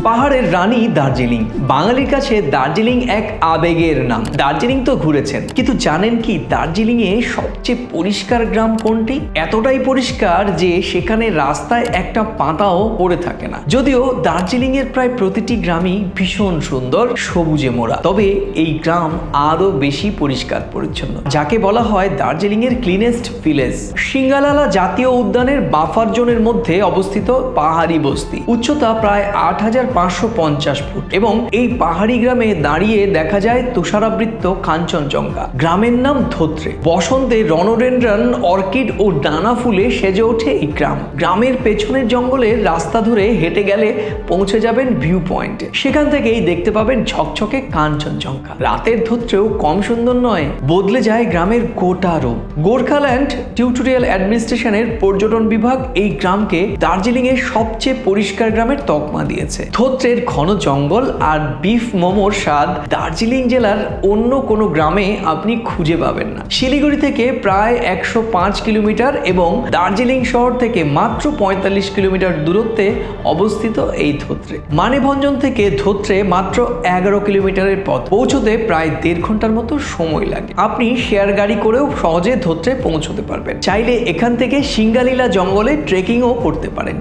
পাহাড়ের রানী দার্জিলিং। বাঙালির কাছে দার্জিলিং এক আবেগের নাম। দার্জিলিং তো ঘুরেছেন, কিন্তু জানেন কি দার্জিলিং এ সবচেয়ে পরিষ্কার গ্রাম কোনটি? এতটাই পরিষ্কার যে সেখানে রাস্তায় একটা পাতাও পড়ে থাকে না। যদিও দার্জিলিং এর প্রায় প্রতিটি গ্রামই ভীষণ সুন্দর, সবুজে মোড়া, তবে এই গ্রাম আরো বেশি পরিষ্কার পরিচ্ছন্ন, যাকে বলা হয় দার্জিলিং এর ক্লিনেস্ট ভিলেজ। সিঙ্গালালা জাতীয় উদ্যানের বাফার জোনের মধ্যে অবস্থিত পাহাড়ি বস্তি, উচ্চতা প্রায় ৮৫৫০ ফুট, এবং এই পাহাড়ি গ্রামে দাঁড়িয়ে দেখা যায় তুষারাবৃত কাঞ্চনজঙ্ঘা। গ্রামের নাম ধোত্রে। বসন্তে রণডেনড্রন, অর্কিড ও ডানা ফুলে সেজে ওঠে এই গ্রাম। গ্রামের পেছনের জঙ্গলের রাস্তা ধরে হেঁটে গেলে পৌঁছে যাবেন ভিউ পয়েন্টে। সেখান থেকেই দেখতে পাবেন ঝকঝকে কাঞ্চনজঙ্ঘা। রাতের ধোত্রেও কম সুন্দর নয়, বদলে যায় গ্রামের গোটা রূপ। গোর্খাল্যান্ড টিউটোরিয়াল অ্যাডমিনিস্ট্রেশনের পর্যটন বিভাগ এই গ্রামকে দার্জিলিং এর সবচেয়ে পরিষ্কার গ্রামের তকমা দিয়েছে। ধোত্রের ঘন জঙ্গল আর বিফ মোমোর স্বাদ দার্জিলিং জেলার অন্য কোনো গ্রামে আপনি খুঁজে পাবেন না। শিলিগুড়ি থেকে প্রায় ১০৫ কিলোমিটার এবং দার্জিলিং শহর থেকে মাত্র ৪৫ কিলোমিটার দূরত্বে অবস্থিত এই ধোত্রে। মানেভঞ্জন থেকে ধোত্রে মাত্র ১১ কিলোমিটারের পথ। পৌঁছতে প্রায় ১.৫ ঘন্টার মতো সময় লাগে। আপনি শেয়ার গাড়ি করেও সহজে ধোত্রে পৌঁছতে পারবেন। চাইলে এখান থেকে সিঙ্গালীলা জঙ্গলে ট্রেকিংও করতে পারেন।